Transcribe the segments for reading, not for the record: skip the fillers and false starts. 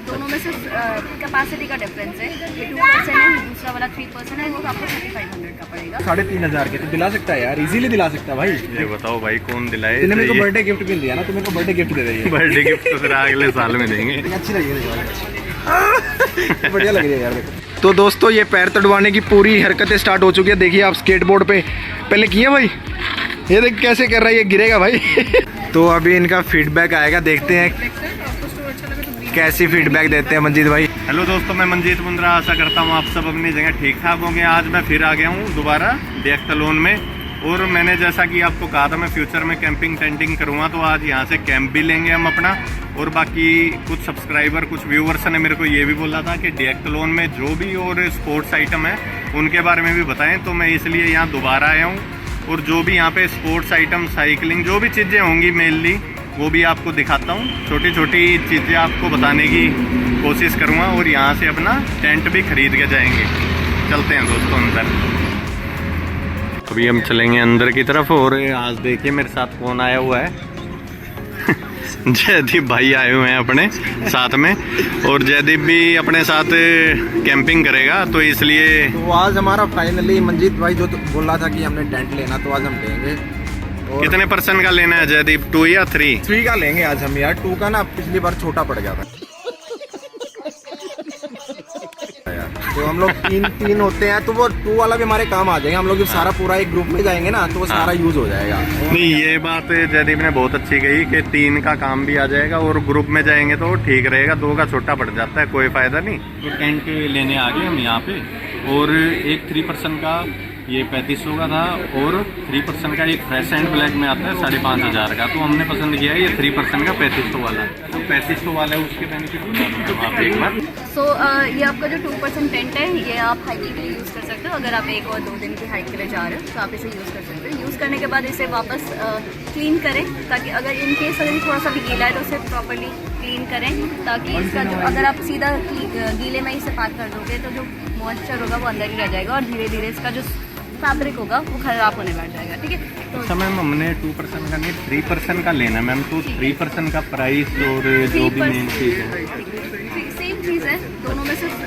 दोनों में सिर्फ कैपेसिटी का डिफरेंस है। ये 2% है, दूसरा वाला 3% है, वो आपको 3500 का पड़ेगा। 3500 के तो दिला सकता है यार, इजीली दिला सकता है भाई। ये बताओ भाई कौन दिलाए? तूने मेरे को बर्थडे गिफ्ट भी दिया ना, तुम्हें को बर्थडे गिफ्ट दे रही बर्थडे गिफ्ट तो फिर अगले साल में देंगे। अच्छी लगी बढ़िया लग रही है यार देखो। तो दोस्तों ये पैर तड़वाने की पूरी हरकतें स्टार्ट हो चुकी है। देखिए आप स्केटबोर्ड पे पहले किए भाई, ये देख कैसे कर रहा है, ये गिरेगा भाई। तो अभी इनका फीडबैक आएगा, देखते हैं कैसी फीडबैक देते हैं मंजीत भाई। हेलो दोस्तों, मैं मंजीत मुंद्रा, आशा करता हूँ आप सब अपनी जगह ठीक ठाक होंगे। आज मैं फिर आ गया हूँ दोबारा डेक्थलॉन में, और मैंने जैसा कि आपको कहा था मैं फ्यूचर में कैंपिंग टेंटिंग करूँगा, तो आज यहाँ से कैंप भी लेंगे हम अपना। और बाकी कुछ सब्सक्राइबर, कुछ व्यूवर्स ने मेरे को ये भी बोला था कि डेक्थलॉन में जो भी और स्पोर्ट्स आइटम है उनके बारे में भी बताएं, तो मैं इसलिए यहाँ दोबारा आया हूँ। और जो भी यहाँ पे स्पोर्ट्स आइटम, साइकिलिंग, जो भी चीज़ें होंगी मेनली वो भी आपको दिखाता हूँ। छोटी छोटी चीज़ें आपको बताने की कोशिश करूँगा, और यहाँ से अपना टेंट भी खरीद के जाएंगे। चलते हैं दोस्तों अंदर। अभी हम चलेंगे अंदर की तरफ, और आज देखिए मेरे साथ कौन आया हुआ है। जयदीप भाई आए हुए हैं अपने साथ में, और जयदीप भी अपने साथ कैंपिंग करेगा, तो इसलिए तो आज हमारा फाइनली मंजीत भाई जो तो बोल रहा था कि हमने टेंट लेना, तो आज हम लेंगे। कितने % का लेना है जयदीप? 2 या 3? 3 का लेंगे आज हम यार। 2 का ना पिछली बार छोटा पड़ गया था। तो हम लोग तीन होते हैं, तो वो 2 वाला भी हमारे काम आ जाएगा। हम लोग जब सारा पूरा एक ग्रुप में जाएंगे ना, तो वो सारा यूज हो जाएगा। नहीं, ये बात जयदीप ने बहुत अच्छी कही कि 3 का काम भी आ जाएगा, और ग्रुप में जाएंगे तो ठीक रहेगा। 2 का छोटा पड़ जाता है, कोई फायदा नहीं। तो टेंट लेने आ गए हम यहाँ पे, और एक 3% का ये 3500 का था, और 3% का एक फ्रेश एंड ब्लैक में आता है 5500 का। तो हमने पसंद किया है ये 3% का 3500 वाला। तो 3500 वाला है, उसके बेनिफिट बता दूँ आप एक बार। सो ये आपका जो 2% टेंट है, ये आप हाइकिंग के लिए यूज़ कर सकते हो। अगर आप 1 और 2 दिन की हाइक के लिए जा रहे हो तो आप इसे यूज़ कर सकते हो। यूज़ करने के बाद इसे वापस क्लीन करें, ताकि अगर इन केस अगर थोड़ा सा भी गीला है तो उसे प्रॉपर्ली क्लीन करें, ताकि इसका जो, अगर आप सीधा गीले में इसे पैक कर दोगे तो जो मॉइस्चर होगा वो अंदर ही रह जाएगा, और धीरे धीरे इसका जो फैब्रिक होगा वो खराब होने बैठ जाएगा। ठीक है, तो मैम हमने 2% का नहीं 3% का लेना है मैम। तो 3% का प्राइस और जो भी मेन चीज़ है सेम चीज़ है, दोनों में सिर्फ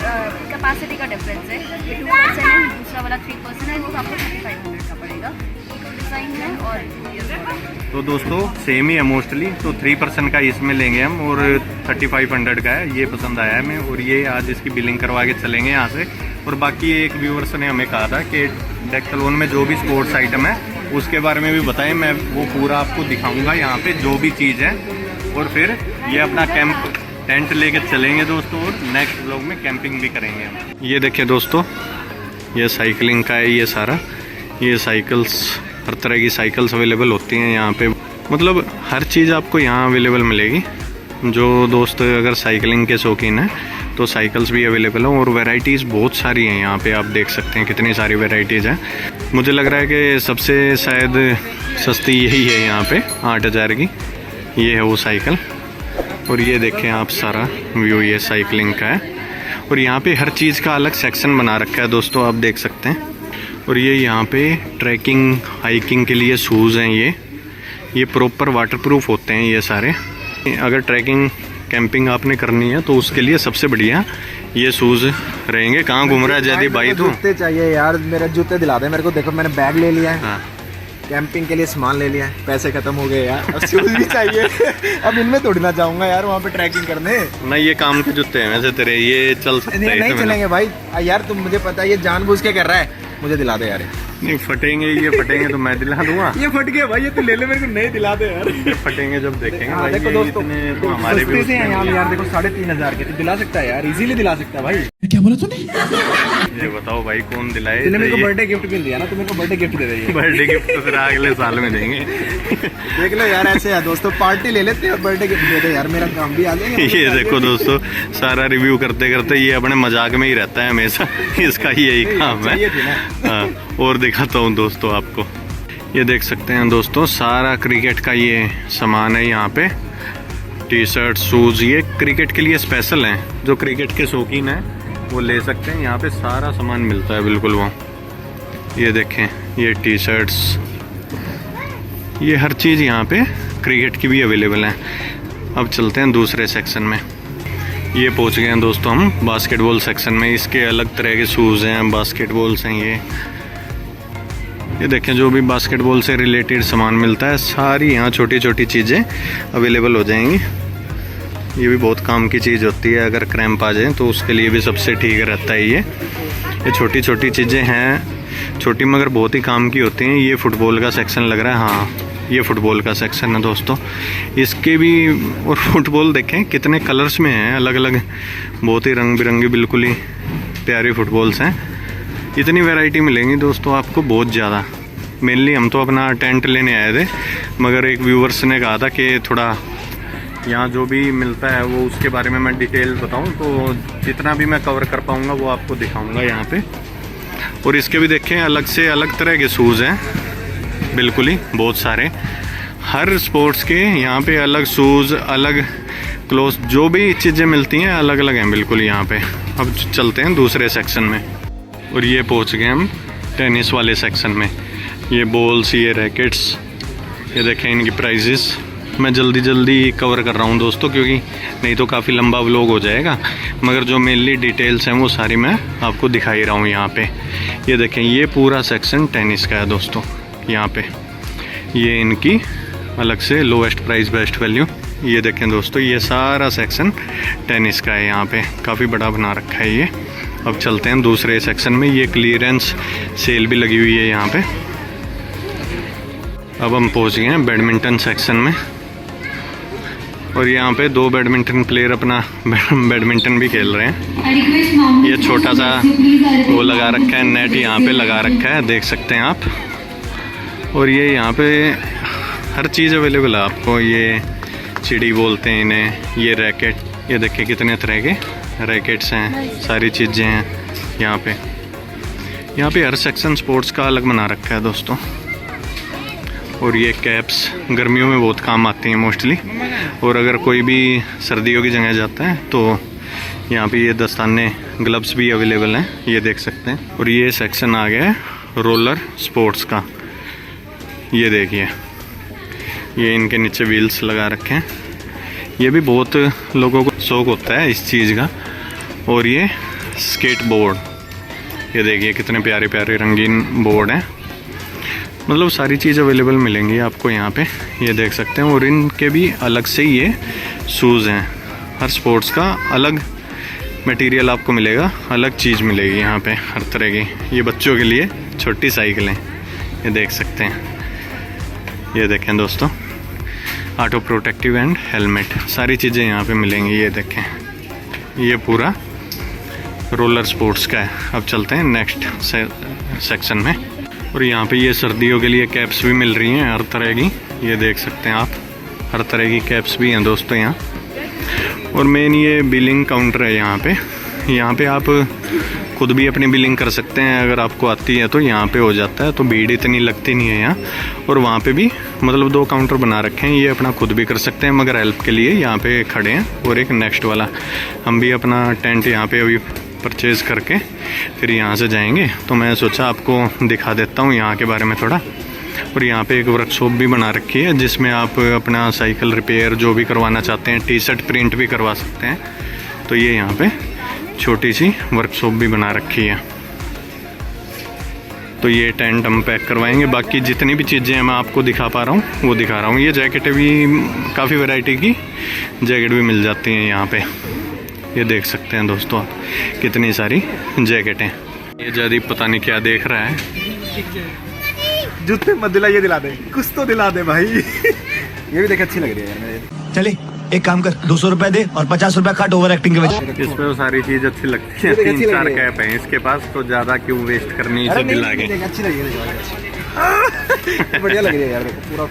कैपेसिटी का डिफरेंस है। ये 2% है, दूसरा वाला 3% है, वो आपको 3500 का पड़ेगा। इको डिज़ाइन है, और तो दोस्तों सेम ही है मोस्टली। तो 3% का इसमें लेंगे हम, और 3500 का है। ये पसंद आया है हमें, और ये आज इसकी बिलिंग करवा के चलेंगे यहाँ से। और बाकी एक व्यूवर्स ने हमें कहा था कि डेक्थलॉन में जो भी स्पोर्ट्स आइटम है उसके बारे में भी बताएं, मैं वो पूरा आपको दिखाऊंगा यहाँ पे जो भी चीज़ है। और फिर ये अपना कैंप टेंट लेके चलेंगे दोस्तों, और नेक्स्ट ब्लॉग में कैंपिंग भी करेंगे हम। ये देखिए दोस्तों, ये साइकिलिंग का है ये सारा। ये साइकिल्स, हर तरह की साइकिल्स अवेलेबल होती हैं यहाँ पे। मतलब हर चीज़ आपको यहाँ अवेलेबल मिलेगी। जो दोस्त अगर साइकिलिंग के शौकीन हैं तो साइकिल्स भी अवेलेबल हैं, और वैरायटीज़ बहुत सारी हैं यहाँ पे। आप देख सकते हैं कितनी सारी वैरायटीज़ हैं। मुझे लग रहा है कि सबसे शायद सस्ती यही है यहाँ पे, 8000 की ये है वो साइकिल। और ये देखें आप सारा व्यू ये साइकिलिंग का है, और यहाँ पे हर चीज़ का अलग सेक्शन बना रखा है दोस्तों, आप देख सकते हैं। और ये यहाँ पे ट्रैकिंग, हाइकिंग के लिए शूज़ हैं। ये प्रॉपर वाटरप्रूफ होते हैं ये सारे। अगर ट्रैकिंग कैंपिंग आपने करनी है तो उसके लिए सबसे बढ़िया ये शूज़ रहेंगे। कहाँ घूम रहा है जयदीप भाई? तू जूते चाहिए यार, मेरे जूते दिला दे मेरे को। देखो मैंने बैग ले लिया है, कैंपिंग के लिए सामान ले लिया है, पैसे खत्म हो गए यार, अब शूज भी चाहिए। अब इनमें थोड़ी ना जाऊंगा यार वहाँ पे ट्रैकिंग करने। नहीं, ये काम के जूते हैं वैसे तेरे, ये चल सकते हैं। नहीं चलेंगे भाई यार, तुम मुझे पता है ये जानबूझ के कर रहा है। मुझे दिला दे यार। नहीं फटेंगे, ये फटेंगे तो मैं दिला दूंगा। ये फट गया भाई, ये तू ले ले, मेरे को नहीं दिला दे यार। ये फटेंगे जब देखेंगे भाई। देखो दोस्तों, तो हमारे भी से हैं यार। देखो 3500 के तो दिला सकता है यार, इजीली दिला सकता है भाई। क्या बोला तूने? ये बताओ भाई कौन दिलाए? तूने मेरे को बर्थडे गिफ्ट भी दिया ना, तुम्हें को बर्थडे गिफ्ट दे रही है। बर्थडे गिफ्ट तो फिर अगले साल में देंगे। देख लो यार, ऐसे है दोस्तों, पार्टी ले लेते हैं और बर्थडे गिफ्ट दे दे यार, मेरा काम भी आ जाएगा। ये देखो दोस्तों, सारा रिव्यू करते करते ये अपने मजाक में ही रहता है हमेशा। इसका यही काम है। हाँ, और दिखाता हूँ दोस्तों आपको, ये देख सकते हैं दोस्तों, सारा क्रिकेट का ये सामान है यहाँ पे। टी शर्ट, शूज़, ये क्रिकेट के लिए स्पेशल हैं। जो क्रिकेट के शौकीन हैं वो ले सकते हैं, यहाँ पे सारा सामान मिलता है बिल्कुल। वो ये देखें, ये टी शर्ट्स, ये हर चीज़ यहाँ पे क्रिकेट की भी अवेलेबल है। अब चलते हैं दूसरे सेक्शन में। ये पहुंच गए हैं दोस्तों हम बास्केटबॉल सेक्शन में। इसके अलग तरह के शूज़ हैं, बास्केटबॉल्स हैं ये देखें, जो भी बास्केटबॉल से रिलेटेड सामान मिलता है सारी यहाँ छोटी छोटी चीज़ें अवेलेबल हो जाएंगी। ये भी बहुत काम की चीज़ होती है, अगर क्रैम्प आ जाए तो उसके लिए भी सबसे ठीक रहता है ये छोटी छोटी चीज़ें हैं, छोटी मगर बहुत ही काम की होती हैं। ये फुटबॉल का सेक्शन लग रहा है, हाँ ये फुटबॉल का सेक्शन है दोस्तों। इसके भी और फुटबॉल देखें कितने कलर्स में हैं, अलग अलग बहुत ही रंग बिरंगी बिल्कुल ही प्यारी फुटबॉल्स हैं। इतनी वैरायटी मिलेंगी दोस्तों आपको बहुत ज़्यादा। मेनली हम तो अपना टेंट लेने आए थे, मगर एक व्यूवर्स ने कहा था कि थोड़ा यहाँ जो भी मिलता है वो उसके बारे में मैं डिटेल बताऊँ, तो जितना भी मैं कवर कर पाऊँगा वो आपको दिखाऊँगा यहाँ पे। और इसके भी देखें अलग से अलग तरह के शूज़ हैं बिल्कुल ही, बहुत सारे हर स्पोर्ट्स के यहाँ पे अलग शूज़, अलग क्लोथ्स, जो भी चीज़ें मिलती हैं अलग अलग हैं बिल्कुल यहाँ पे। अब चलते हैं दूसरे सेक्शन में और ये पहुँच गए हम टेनिस वाले सेक्शन में। ये बॉल्स, ये रैकेट्स, ये देखें इनकी प्राइजेस। मैं जल्दी जल्दी कवर कर रहा हूँ दोस्तों क्योंकि नहीं तो काफ़ी लंबा व्लॉग हो जाएगा, मगर जो मेनली डिटेल्स हैं वो सारी मैं आपको दिखा ही रहा हूँ यहाँ पे। ये देखें ये पूरा सेक्शन टेनिस का है दोस्तों। यहाँ पे ये इनकी अलग से लोएस्ट प्राइस बेस्ट वैल्यू। ये देखें दोस्तों ये सारा सेक्शन टेनिस का है, यहाँ पे काफ़ी बड़ा बना रखा है ये। अब चलते हैं दूसरे सेक्शन में। ये क्लियरेंस सेल भी लगी हुई है यहाँ पे। अब हम पहुँच गए हैं बैडमिंटन सेक्शन में और यहाँ पे दो बैडमिंटन प्लेयर अपना बैडमिंटन भी खेल रहे हैं। ये छोटा सा वो लगा रखा है, नेट यहाँ पे लगा रखा है, देख सकते हैं आप। और ये यहाँ पे हर चीज़ अवेलेबल है आपको। ये चिड़ी बोलते हैं इन्हें, ये रैकेट, ये देखिए कितने तरह के रैकेट्स हैं, सारी चीज़ें हैं यहाँ पे। यहाँ पे हर सेक्शन स्पोर्ट्स का अलग बना रखा है दोस्तों। और ये कैप्स गर्मियों में बहुत काम आती हैं मोस्टली, और अगर कोई भी सर्दियों की जगह जाता है तो यहाँ पे ये दस्ताने, ग्लव्स भी अवेलेबल हैं, ये देख सकते हैं। और ये सेक्शन आ गया है रोलर स्पोर्ट्स का। ये देखिए ये इनके नीचे व्हील्स लगा रखे हैं। ये भी बहुत लोगों को शौक होता है इस चीज़ का। और ये स्केट बोर्ड, ये देखिए कितने प्यारे प्यारे रंगीन बोर्ड हैं। मतलब सारी चीज़ अवेलेबल मिलेंगी आपको यहाँ पे, ये देख सकते हैं। और इनके भी अलग से ये शूज़ हैं, हर स्पोर्ट्स का अलग मटेरियल आपको मिलेगा, अलग चीज़ मिलेगी यहाँ पे हर तरह की। ये बच्चों के लिए छोटी साइकिलें, ये देख सकते हैं। ये देखें दोस्तों ऑटो प्रोटेक्टिव एंड हेलमेट, सारी चीज़ें यहाँ पे मिलेंगी। ये देखें ये पूरा रोलर स्पोर्ट्स का है। अब चलते हैं नेक्स्ट सेक्शन में। और यहाँ पे ये सर्दियों के लिए कैप्स भी मिल रही हैं हर तरह की, ये देख सकते हैं आप, हर तरह की कैप्स भी हैं दोस्तों यहाँ। और मेन ये बिलिंग काउंटर है यहाँ पे आप खुद भी अपनी बिलिंग कर सकते हैं, अगर आपको आती है तो यहाँ पे हो जाता है, तो भीड़ इतनी लगती नहीं है यहाँ। और वहाँ पे भी मतलब दो काउंटर बना रखे हैं, ये अपना खुद भी कर सकते हैं, मगर हेल्प के लिए यहाँ पे खड़े हैं। और एक नेक्स्ट वाला, हम भी अपना टेंट यहाँ पे अभी परचेज़ करके फिर यहाँ से जाएंगे, तो मैं सोचा आपको दिखा देता हूँ यहाँ के बारे में थोड़ा। और यहाँ पे एक वर्कशॉप भी बना रखी है जिसमें आप अपना साइकिल रिपेयर जो भी करवाना चाहते हैं, टी शर्ट प्रिंट भी करवा सकते हैं। तो ये यहाँ पे छोटी सी वर्कशॉप भी बना रखी है। तो ये टेंट हम पैक करवाएंगे, बाकी जितनी भी चीज़ें मैं आपको दिखा पा रहा हूँ वो दिखा रहा हूँ। ये जैकेटें भी काफ़ी वैरायटी की जैकेट भी मिल जाती हैं यहाँ पे, ये देख सकते हैं दोस्तों आप कितनी सारी जैकेटें। ये जयदीप पता नहीं क्या देख रहा है। जूते मत दिला, ये दिला दे, कुछ तो दिला दे भाई। ये भी देख अच्छी लग रही है यार मेरे। चले एक काम कर, 200 रुपए दे और 50 रुपए काट ओवर एक्टिंग के वजह। इसमें तो सारी चीज अच्छी लगती है, 3-4 कैप है इसके पास, तो ज्यादा क्यों वेस्ट करनी, इसे दिला के। अच्छी लगी है, बढ़िया लग रही है यार पूरा।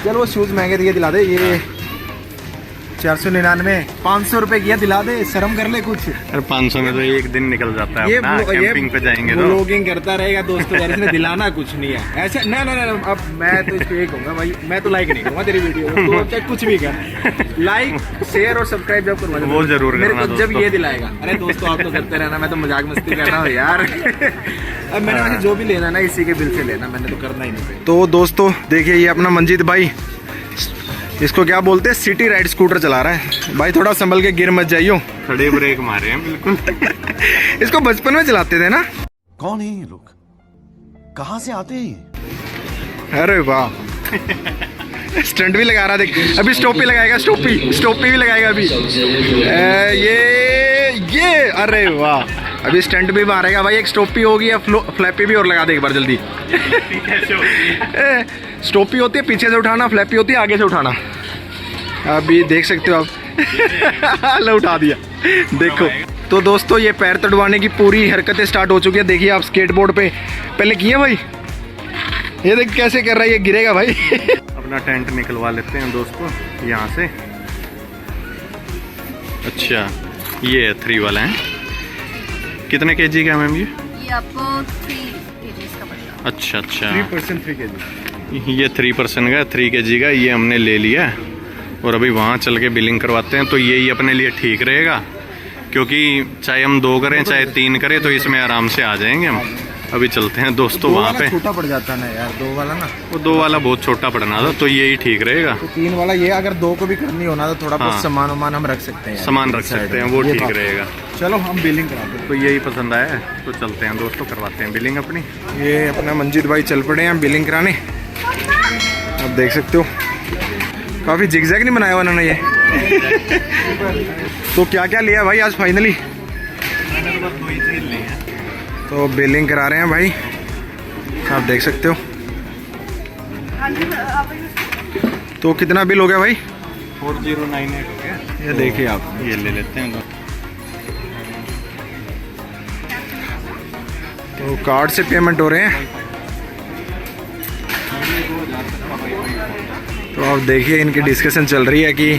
चल वो शूज महंगे दिए, दिला दे। ये 499, 500 रुपए किया, दिला दे, शर्म कर ले कुछ। अरे 500 में तो एक दिन निकल जाता है अपना, कैंपिंग पे जाएंगे तो व्लॉगिंग करता रहेगा दोस्तों, इसने दिलाना कुछ नहीं है ऐसा। ना ना ना, अब मैं तो इसको ये कहूँगा भाई, मैं तो लाइक नहीं करूँगा तेरी वीडियो को, तो कुछ भी कर, लाइक शेयर और सब्सक्राइब जब करवा वो जरूर मेरे को जब ये दिलाएगा। अरे दोस्तों आप तो करते रहना, मैं तो मजाक मस्ती कर रहा हूँ यार। अब मैंने वैसे जो भी लेना ना इसी के बिल से लेना, मैंने तो करना ही नहीं। तो दोस्तों देखिए ये अपना मंजीत भाई इसको क्या बोलते हैं, सिटी राइड स्कूटर चला रहा है भाई। थोड़ा संभल के गिर मत जाइयो। खड़े ब्रेक मारे हैं बिल्कुल। इसको बचपन में चलाते थे ना। कौन है ये लोग, कहाँ से आते हैं ये? अरे वाह, स्टंट भी लगा रहा देख। अभी स्टॉप भी लगाएगा, स्टॉप भी लगाएगा अभी। ये अरे वाह, अभी स्टंट भी मारेगा भाई। एक स्टॉप भी होगी या फ्लैपी भी और लगा दे एक बार जल्दी। स्टॉप भी होती है पीछे से उठाना, फ्लैपी होती है आगे से उठाना। अभी देख सकते हो आप। लो उठा दिया देखो। तो दोस्तों ये पैर तड़वाने की पूरी हरकतें स्टार्ट हो चुकी है। देखिए आप स्केटबोर्ड पे पहले किए भाई। ये देख कैसे कर रहा है, ये गिरेगा भाई। अपना टेंट निकलवा लेते हैं दोस्तों यहाँ से। अच्छा ये 3 वाला है। कितने केजी का मैम ये आपको 3 kgs का पड़ेगा। अच्छा 3% 3 kg। ये 3% का 3 kg का ये हमने ले लिया और अभी वहाँ चल के बिलिंग करवाते हैं। तो यही अपने लिए ठीक रहेगा, क्योंकि चाहे हम 2 करें चाहे 3 करें तो इसमें आराम से आ जाएंगे हम। अभी चलते हैं दोस्तों वहाँ पे। छोटा पड़ जाता ना यार 2 वाला ना। वो 2 वाला बहुत छोटा पड़ना था, तो यही ठीक रहेगा। तो 3 वाला ये अगर 2 को भी करनी हो ना तो थोड़ा बहुत हाँ। सामान हम रख सकते हैं। सामान रख सकते हैं, वो ठीक रहेगा। चलो हम बिलिंग कराते हैं। तो यही पसंद आया है तो चलते हैं दोस्तों, करवाते हैं बिलिंग अपनी। ये अपना मंजीत भाई चल पड़े हैं बिलिंग कराने। आप देख सकते हो काफ़ी जिगजैग नहीं बनाया हुआ उन्होंने ये। तो क्या क्या लिया भाई आज फाइनली? मैंने तो बस 2 ही चीज़ ली है। तो बिलिंग करा रहे हैं भाई, आप देख सकते हो। तो कितना बिल हो गया भाई? 4098 हो गया। ये देखिए आप, ये ले लेते हैं तो कार्ड से पेमेंट हो रहे हैं। तो आप देखिए इनकी डिस्कशन चल रही है कि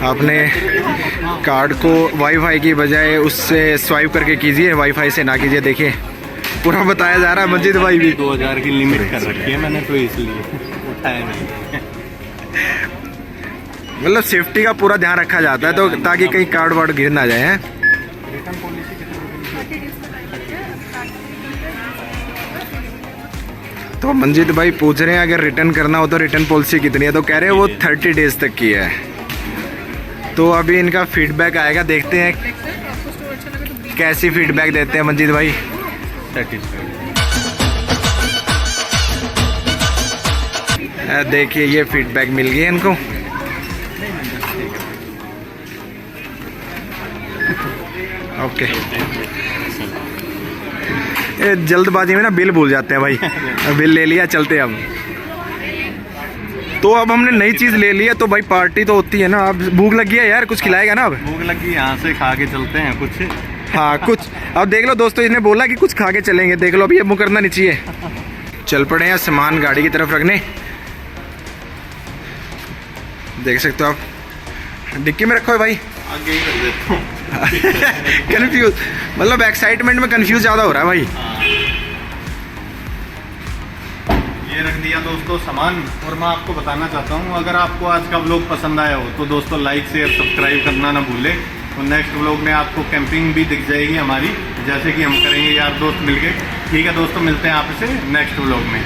आपने कार्ड को वाईफाई की बजाय उससे स्वाइप करके कीजिए, वाईफाई से ना कीजिए। देखिए पूरा बताया जा रहा है मंजीत भाई भी। 2000 की लिमिट कर रखी है मैंने, तो इसलिए उठाया नहीं। मतलब सेफ्टी का पूरा ध्यान रखा जाता है, तो ताकि कहीं कार्ड वार्ड गिर ना जाए। तो मंजीत भाई पूछ रहे हैं अगर रिटर्न करना हो तो रिटर्न पॉलिसी कितनी है? तो कह रहे हैं वो 30 डेज तक की है। तो अभी इनका फीडबैक आएगा, देखते हैं कैसी फीडबैक देते हैं मंजीत भाई। देखिए ये फीडबैक मिल गई इनको। ओके, ये जल्दबाजी में ना बिल भूल जाते हैं भाई। बिल ले लिया, चलते अब। तो अब हमने नई चीज़ ले ली है, तो भाई पार्टी तो होती है ना। अब भूख लगी है यार, कुछ खिलाएगा ना? अब भूख लगी, यहाँ से खा के चलते हैं कुछ। हाँ कुछ। अब देख लो दोस्तों, इसने बोला कि कुछ खा के चलेंगे। देख लो अभी अब मुँह करना नहीं चाहिए। चल पड़े हैं सामान गाड़ी की तरफ रखने। देख सकते हो आप, डिक्की में रखो है भाई। आगे ही रख देता हूँ। कंफ्यूज, मतलब एक्साइटमेंट में कंफ्यूज ज़्यादा हो रहा है भाई। ये रख दिया दोस्तों सामान। और मैं आपको बताना चाहता हूँ, अगर आपको आज का व्लॉग पसंद आया हो तो दोस्तों लाइक शेयर सब्सक्राइब करना ना भूलें। और नेक्स्ट व्लॉग में आपको कैंपिंग भी दिख जाएगी हमारी, जैसे कि हम करेंगे यार दोस्त मिलके। ठीक है दोस्तों, मिलते हैं आपसे नेक्स्ट व्लॉग में।